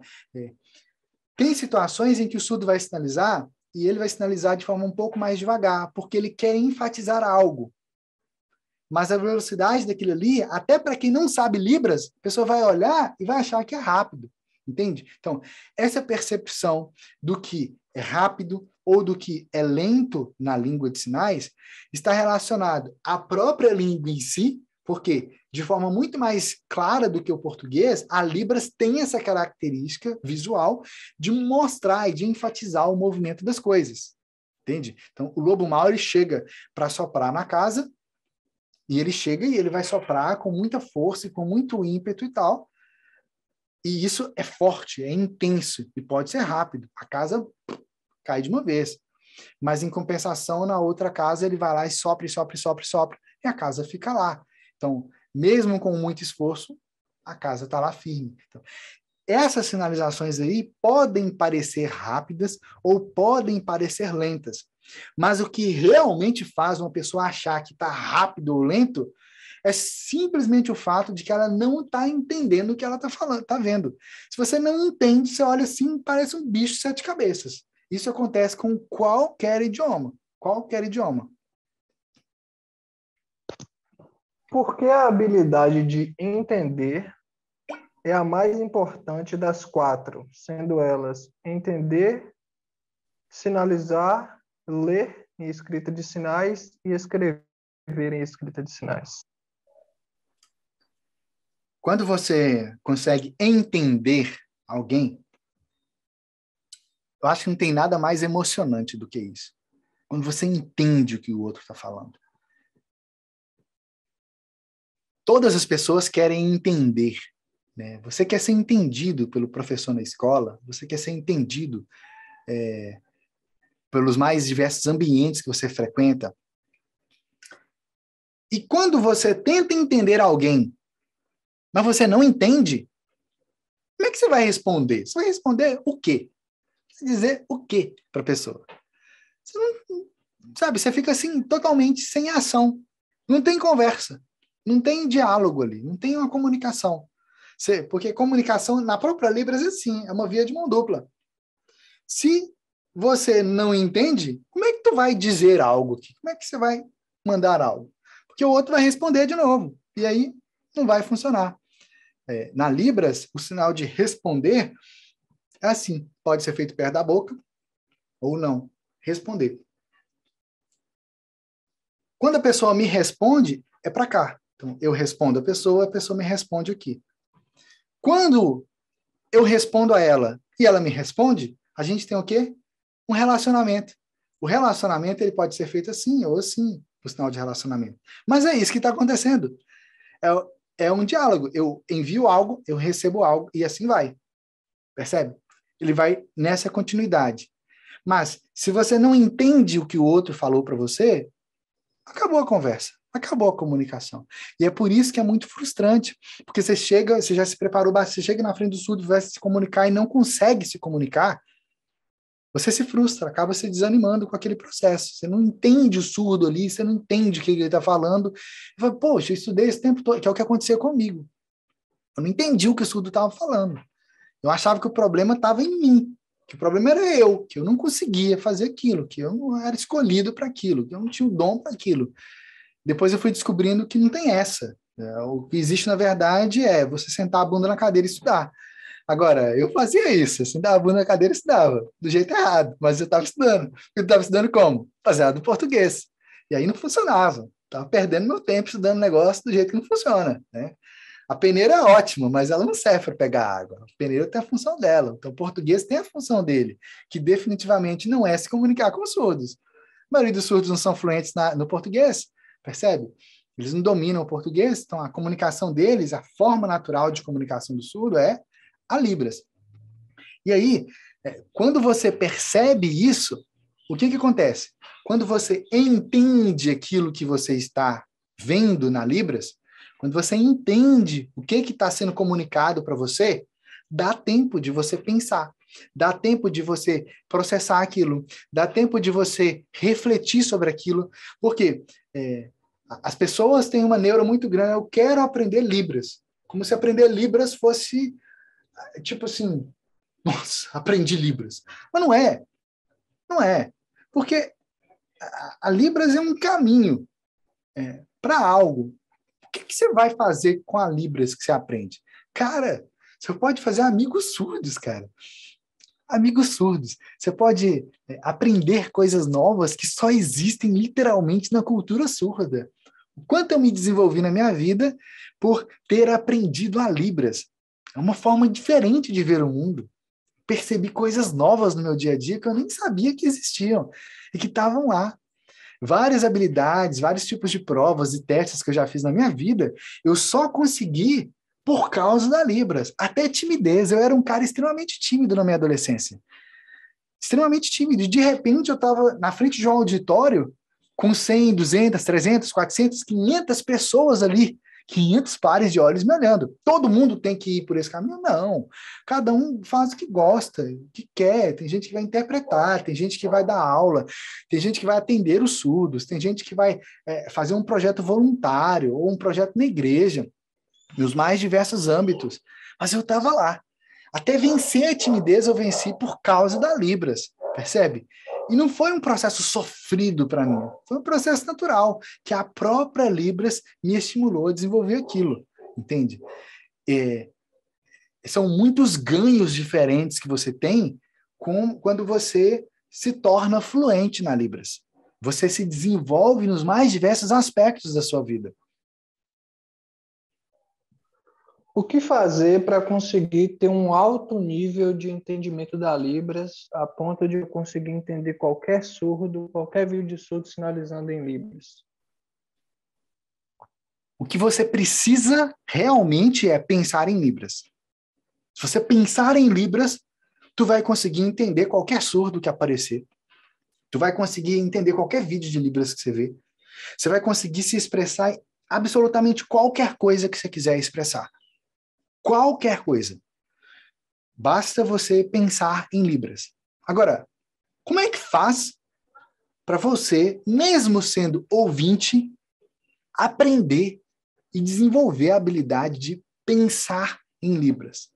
S1: tem situações em que o surdo vai sinalizar e ele vai sinalizar de forma um pouco mais devagar, porque ele quer enfatizar algo. Mas a velocidade daquilo ali, até para quem não sabe Libras, a pessoa vai olhar e vai achar que é rápido. Entende? Então, essa percepção do que é rápido, ou do que é lento na língua de sinais está relacionado à própria língua em si, porque, de forma muito mais clara do que o português, a Libras tem essa característica visual de mostrar e de enfatizar o movimento das coisas. Entende? Então, o lobo mau, ele chega para soprar na casa, e ele chega e ele vai soprar com muita força e com muito ímpeto e tal. E isso é forte, é intenso, e pode ser rápido. A casa cai de uma vez. Mas, em compensação, na outra casa, ele vai lá e sopra, sopra, sopra, sopra, e a casa fica lá. Então, mesmo com muito esforço, a casa está lá firme. Então, essas sinalizações aí podem parecer rápidas ou podem parecer lentas. Mas o que realmente faz uma pessoa achar que está rápido ou lento é simplesmente o fato de que ela não está entendendo o que ela está falando, está vendo. Se você não entende, você olha assim, parece um bicho de 7 cabeças. Isso acontece com qualquer idioma. Qualquer idioma.
S2: Porque a habilidade de entender é a mais importante das 4, sendo elas entender, sinalizar, ler em escrita de sinais e escrever em escrita de sinais.
S1: Quando você consegue entender alguém, eu acho que não tem nada mais emocionante do que isso. Quando você entende o que o outro está falando. Todas as pessoas querem entender, né? Você quer ser entendido pelo professor na escola, você quer ser entendido pelos mais diversos ambientes que você frequenta. E quando você tenta entender alguém, mas você não entende, como é que você vai responder? Você vai responder o quê? Você vai dizer o quê para a pessoa? Você não, sabe, você fica assim, totalmente sem ação. Não tem conversa. Não tem diálogo ali. Não tem uma comunicação. Porque comunicação, na própria Libras, é assim, é uma via de mão dupla. Se você não entende, como é que tu vai dizer algo aqui? Como é que você vai mandar algo? Porque o outro vai responder de novo. E aí não vai funcionar. Na Libras, o sinal de responder é assim. Pode ser feito perto da boca ou não. Responder. Quando a pessoa me responde, é para cá. Então, eu respondo a pessoa me responde aqui. Quando eu respondo a ela e ela me responde, a gente tem o quê? Um relacionamento. O relacionamento ele pode ser feito assim ou assim, o sinal de relacionamento. Mas é isso que está acontecendo. É um diálogo. Eu envio algo, eu recebo algo e assim vai. Percebe? Ele vai nessa continuidade. Mas se você não entende o que o outro falou para você, acabou a conversa. Acabou a comunicação. E é por isso que é muito frustrante, porque você já se preparou, você chega na frente do surdo, vai se comunicar e não consegue se comunicar, você se frustra, acaba se desanimando com aquele processo. Você não entende o surdo ali, você não entende o que ele está falando. E fala, poxa, eu estudei esse tempo todo, que é o que acontecia comigo. Eu não entendi o que o surdo estava falando. Eu achava que o problema estava em mim, que o problema era eu, que eu não conseguia fazer aquilo, que eu não era escolhido para aquilo, que eu não tinha o dom para aquilo. Depois eu fui descobrindo que não tem essa. O que existe, na verdade, é você sentar a bunda na cadeira e estudar. Agora, eu fazia isso, eu sentava a bunda na cadeira e estudava, do jeito errado, mas eu estava estudando. Eu estava estudando como? Baseado no português. E aí não funcionava. Estava perdendo meu tempo estudando negócio do jeito que não funciona, né? A peneira é ótima, mas ela não serve para pegar água. A peneira tem a função dela. Então, o português tem a função dele, que definitivamente não é se comunicar com os surdos. A maioria dos surdos não são fluentes no português, percebe? Eles não dominam o português, então a comunicação deles, a forma natural de comunicação do surdo é a Libras. E aí, quando você percebe isso, o que acontece? Quando você entende aquilo que você está vendo na Libras, quando você entende o que está sendo comunicado para você, dá tempo de você pensar, dá tempo de você processar aquilo, dá tempo de você refletir sobre aquilo, porque as pessoas têm uma neura muito grande, eu quero aprender Libras, como se aprender Libras fosse, tipo assim, nossa, aprendi Libras. Mas não é, não é, porque a Libras é um caminho para algo. O que você vai fazer com a Libras que você aprende? Cara, você pode fazer amigos surdos, cara. Amigos surdos, você pode aprender coisas novas que só existem literalmente na cultura surda. O quanto eu me desenvolvi na minha vida por ter aprendido a Libras. É uma forma diferente de ver o mundo. Percebi coisas novas no meu dia a dia que eu nem sabia que existiam e que estavam lá. Várias habilidades, vários tipos de provas e testes que eu já fiz na minha vida, eu só consegui por causa da Libras. Até timidez. Eu era um cara extremamente tímido na minha adolescência. Extremamente tímido. E de repente eu estava na frente de um auditório com 100, 200, 300, 400, 500 pessoas ali. 500 pares de olhos me olhando. Todo mundo tem que ir por esse caminho? Não. Cada um faz o que gosta, o que quer. Tem gente que vai interpretar, tem gente que vai dar aula, tem gente que vai atender os surdos, tem gente que vai fazer um projeto voluntário ou um projeto na igreja, nos mais diversos âmbitos. Mas eu estava lá. Até vencer a timidez eu venci por causa da Libras, percebe? E não foi um processo sofrido para mim, foi um processo natural, que a própria Libras me estimulou a desenvolver aquilo, entende? São muitos ganhos diferentes que você tem quando você se torna fluente na Libras. Você se desenvolve nos mais diversos aspectos da sua vida.
S2: O que fazer para conseguir ter um alto nível de entendimento da Libras, a ponto de eu conseguir entender qualquer surdo, qualquer vídeo de surdo sinalizando em Libras?
S1: O que você precisa realmente é pensar em Libras. Se você pensar em Libras, tu vai conseguir entender qualquer surdo que aparecer. Tu vai conseguir entender qualquer vídeo de Libras que você vê. Você vai conseguir se expressar em absolutamente qualquer coisa que você quiser expressar. Qualquer coisa. Basta você pensar em Libras. Agora, como é que faz para você, mesmo sendo ouvinte, aprender e desenvolver a habilidade de pensar em Libras?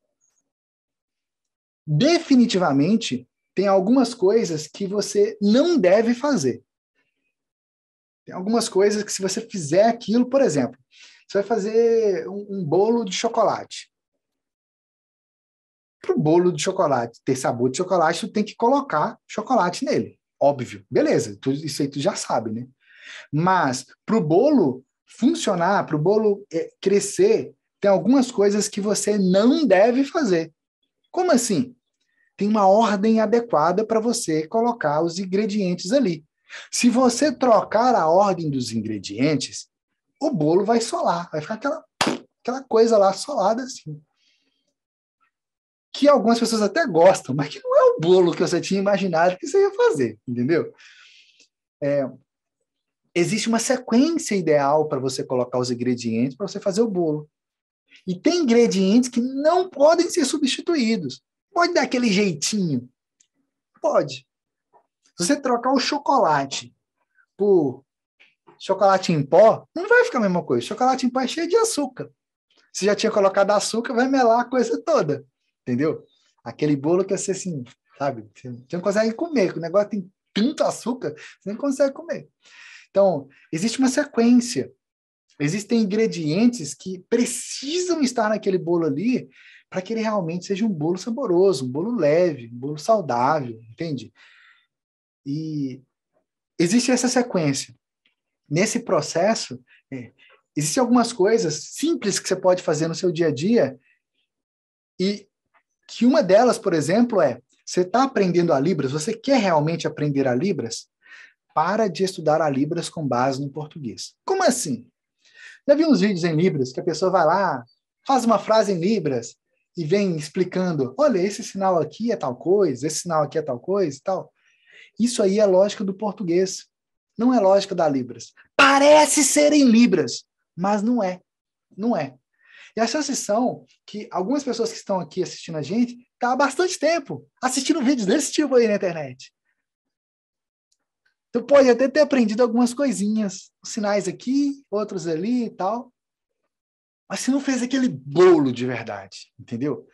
S1: Definitivamente, tem algumas coisas que você não deve fazer. Tem algumas coisas que, se você fizer aquilo, por exemplo, você vai fazer um bolo de chocolate. Para o bolo de chocolate ter sabor de chocolate, tu tem que colocar chocolate nele. Óbvio. Beleza, isso aí tu já sabe, né? Mas para o bolo funcionar, para o bolo crescer, tem algumas coisas que você não deve fazer. Como assim? Tem uma ordem adequada para você colocar os ingredientes ali. Se você trocar a ordem dos ingredientes, o bolo vai solar, vai ficar aquela coisa lá solada assim. Que algumas pessoas até gostam, mas que não é o bolo que você tinha imaginado que você ia fazer, entendeu? Existe uma sequência ideal para você colocar os ingredientes para você fazer o bolo. E tem ingredientes que não podem ser substituídos. Pode dar aquele jeitinho? Pode. Se você trocar o chocolate por chocolate em pó, não vai ficar a mesma coisa. Chocolate em pó é cheio de açúcar. Se já tinha colocado açúcar, vai melar a coisa toda. Entendeu? Aquele bolo que você, assim, sabe? Você não consegue comer. O negócio tem tanto açúcar, você não consegue comer. Então, existe uma sequência. Existem ingredientes que precisam estar naquele bolo ali para que ele realmente seja um bolo saboroso, um bolo leve, um bolo saudável, entende? E existe essa sequência. Nesse processo, existem algumas coisas simples que você pode fazer no seu dia a dia e que uma delas, por exemplo, você está aprendendo a Libras, você quer realmente aprender a Libras? Para de estudar a Libras com base no português. Como assim? Já vi uns vídeos em Libras que a pessoa vai lá, faz uma frase em Libras e vem explicando, olha, esse sinal aqui é tal coisa, esse sinal aqui é tal coisa e tal. Isso aí é lógica do português, não é lógica da Libras. Parece ser em Libras, mas não é. Não é. E a chance são que algumas pessoas que estão aqui assistindo a gente estão há bastante tempo assistindo vídeos desse tipo aí na internet. Tu pode até ter aprendido algumas coisinhas, sinais aqui, outros ali e tal, mas você não fez aquele bolo de verdade, entendeu?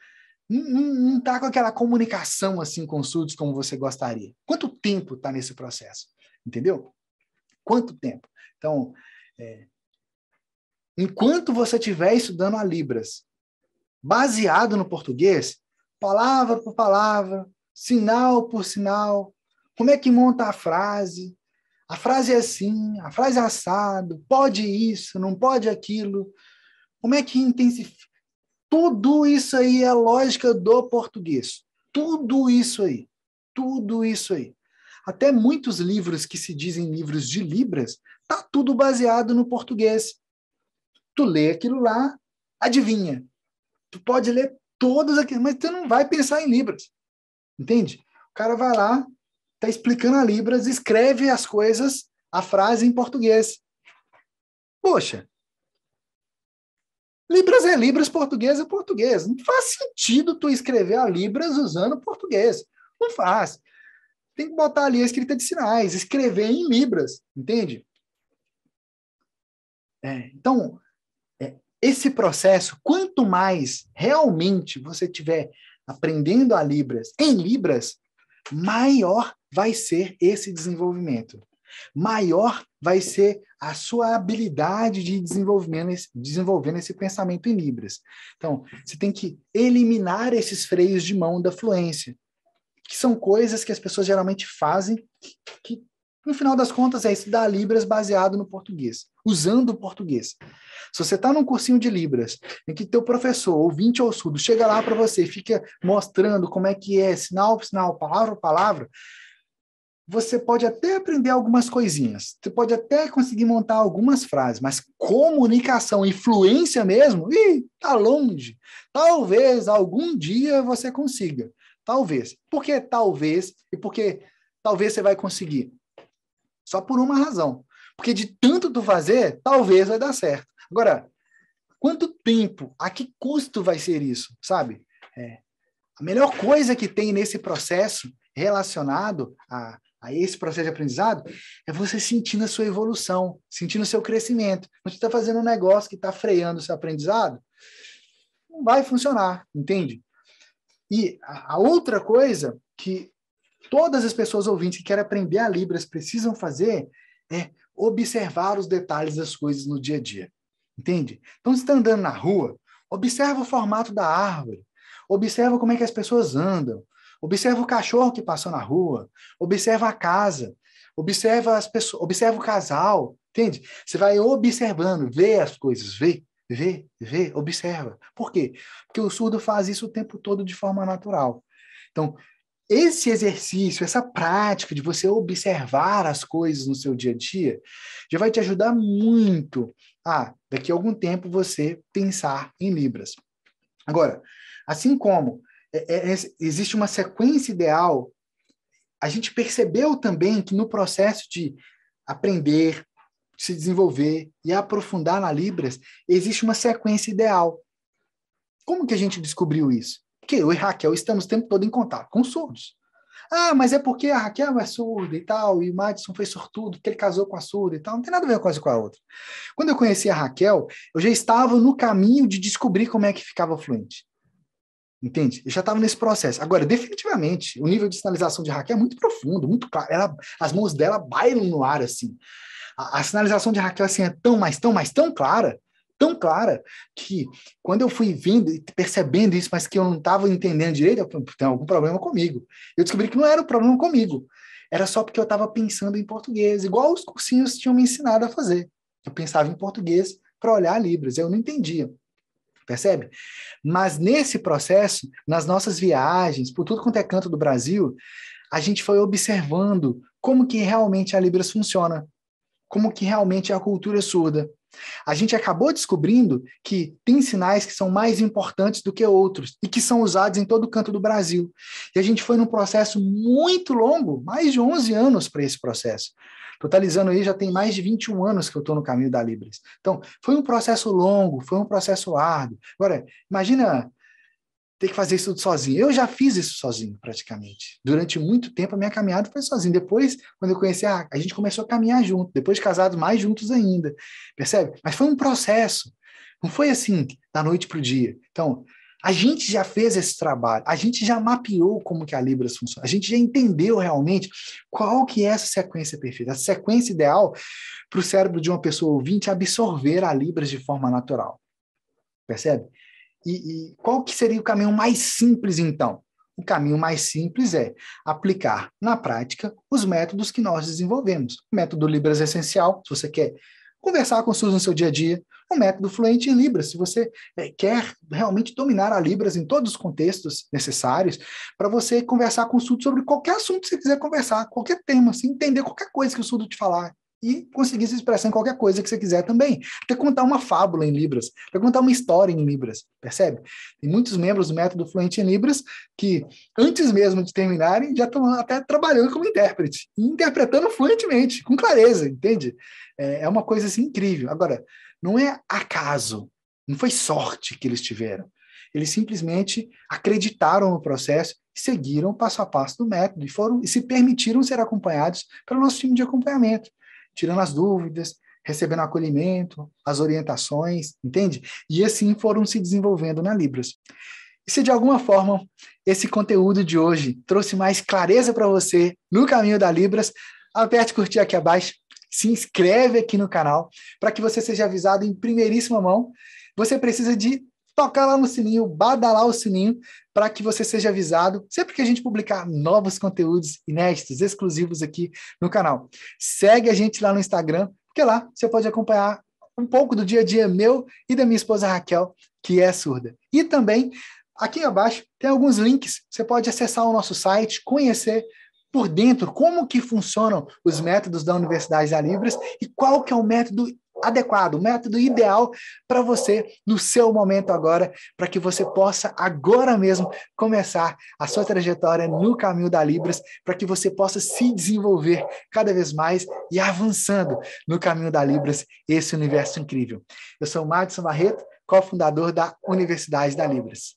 S1: Não tá com aquela comunicação assim com os surdos como você gostaria. Quanto tempo está nesse processo? Entendeu? Quanto tempo? Então, enquanto você estiver estudando a Libras, baseado no português, palavra por palavra, sinal por sinal, como é que monta a frase é assim, a frase é assado, pode isso, não pode aquilo, como é que intensifica? Tudo isso aí é a lógica do português. Tudo isso aí. Tudo isso aí. Até muitos livros que se dizem livros de Libras, tá tudo baseado no português. Tu lê aquilo lá, adivinha. Tu pode ler todos aqueles, mas tu não vai pensar em Libras. Entende? O cara vai lá, tá explicando a Libras, escreve as coisas, a frase em português. Poxa, Libras é Libras, português é português. Não faz sentido tu escrever a Libras usando português. Não faz. Tem que botar ali a escrita de sinais, escrever em Libras, entende? Então, esse processo, quanto mais realmente você estiver aprendendo a Libras em Libras, maior vai ser esse desenvolvimento. Maior vai ser a sua habilidade de desenvolvendo esse pensamento em Libras. Então, você tem que eliminar esses freios de mão da fluência, que são coisas que as pessoas geralmente fazem, que no final das contas é estudar Libras baseado no português, usando o português. Se você está num cursinho de Libras, em que teu professor, ouvinte ou surdo, chega lá para você e fica mostrando como é que é, sinal por sinal, palavra por palavra, você pode até aprender algumas coisinhas, você pode até conseguir montar algumas frases, mas comunicação e fluência mesmo, tá longe. Talvez algum dia você consiga. Talvez. Por que talvez? E por que talvez você vai conseguir? Só por uma razão. Porque de tanto tu fazer, talvez vai dar certo. Agora, quanto tempo, a que custo vai ser isso, sabe? A melhor coisa que tem nesse processo relacionado a esse processo de aprendizado é você sentindo a sua evolução, sentindo o seu crescimento. Quando você está fazendo um negócio que está freando o seu aprendizado, não vai funcionar, entende? E a outra coisa que todas as pessoas ouvintes que querem aprender a Libras precisam fazer é observar os detalhes das coisas no dia a dia. Entende? Então, você está andando na rua, observa o formato da árvore, observa como é que as pessoas andam, observa o cachorro que passou na rua, observa a casa, observa as pessoas, observa o casal, entende? Você vai observando, vê as coisas, vê, observa. Por quê? Porque o surdo faz isso o tempo todo de forma natural. Então, esse exercício, essa prática de você observar as coisas no seu dia a dia, já vai te ajudar muito a, daqui a algum tempo, você pensar em Libras. Agora, assim como existe uma sequência ideal, a gente percebeu também que no processo de aprender, se desenvolver e aprofundar na Libras, existe uma sequência ideal. Como que a gente descobriu isso? Porque eu e Raquel estamos o tempo todo em contato com surdos. Ah, mas é porque a Raquel é surda e tal, e o Madison foi sortudo, porque ele casou com a surda e tal. Não tem nada a ver uma coisa com a outra. Quando eu conheci a Raquel, eu já estava no caminho de descobrir como é que ficava fluente. Entende? Eu já estava nesse processo. Agora, definitivamente, o nível de sinalização de Raquel é muito profundo, muito claro. As mãos dela bailam no ar, assim. A sinalização de Raquel assim, é tão clara, que quando eu fui vendo e percebendo isso, mas que eu não estava entendendo direito, eu falei, tem algum problema comigo. Eu descobri que não era um problema comigo. Era só porque eu estava pensando em português, igual os cursinhos tinham me ensinado a fazer. Eu pensava em português para olhar Libras, eu não entendia. Percebe? Mas nesse processo, nas nossas viagens, por tudo quanto é canto do Brasil, a gente foi observando como que realmente a Libras funciona, como que realmente é a cultura surda. A gente acabou descobrindo que tem sinais que são mais importantes do que outros e que são usados em todo canto do Brasil. E a gente foi num processo muito longo, mais de 11 anos para esse processo. Totalizando aí, já tem mais de 21 anos que eu estou no caminho da Libras. Então, foi um processo longo, foi um processo árduo. Agora, imagina ter que fazer isso tudo sozinho. Eu já fiz isso sozinho, praticamente. Durante muito tempo, a minha caminhada foi sozinho. Depois, quando eu conheci a gente começou a caminhar junto. Depois de casados, mais juntos ainda. Percebe? Mas foi um processo. Não foi assim, da noite para o dia. Então, a gente já fez esse trabalho. A gente já mapeou como que a Libras funciona. A gente já entendeu realmente qual que é essa sequência perfeita. A sequência ideal para o cérebro de uma pessoa ouvinte absorver a Libras de forma natural. Percebe? E qual que seria o caminho mais simples, então? O caminho mais simples é aplicar na prática os métodos que nós desenvolvemos. O método Libras Essencial, se você quer conversar com SUS no seu dia a dia, o método Fluente em Libras, se você quer realmente dominar a Libras em todos os contextos necessários, para você conversar com o surdo sobre qualquer assunto que você quiser conversar, qualquer tema, assim, entender qualquer coisa que o surdo te falar e conseguir se expressar em qualquer coisa que você quiser também. Até contar uma fábula em Libras, até contar uma história em Libras, percebe? Tem muitos membros do método Fluente em Libras que, antes mesmo de terminarem, já estão até trabalhando como intérprete, e interpretando fluentemente, com clareza, entende? É uma coisa assim incrível. Agora, não é acaso, não foi sorte que eles tiveram. Eles simplesmente acreditaram no processo e seguiram passo a passo do método e se permitiram ser acompanhados pelo nosso time de acompanhamento, tirando as dúvidas, recebendo acolhimento, as orientações, entende? E assim foram se desenvolvendo na Libras. E se de alguma forma esse conteúdo de hoje trouxe mais clareza para você no caminho da Libras, aperte curtir aqui abaixo, se inscreve aqui no canal para que você seja avisado em primeiríssima mão. Você precisa de tocar lá no sininho, badalar o sininho para que você seja avisado sempre que a gente publicar novos conteúdos inéditos, exclusivos aqui no canal. Segue a gente lá no Instagram, porque lá você pode acompanhar um pouco do dia a dia meu e da minha esposa Raquel, que é surda. E também, aqui abaixo, tem alguns links. Você pode acessar o nosso site, conhecer por dentro como que funcionam os métodos da Universidade da Libras e qual que é o método adequado, o método ideal para você no seu momento agora, para que você possa agora mesmo começar a sua trajetória no caminho da Libras, para que você possa se desenvolver cada vez mais e avançando no caminho da Libras, esse universo incrível. Eu sou o Madison Barreto, cofundador da Universidade da Libras.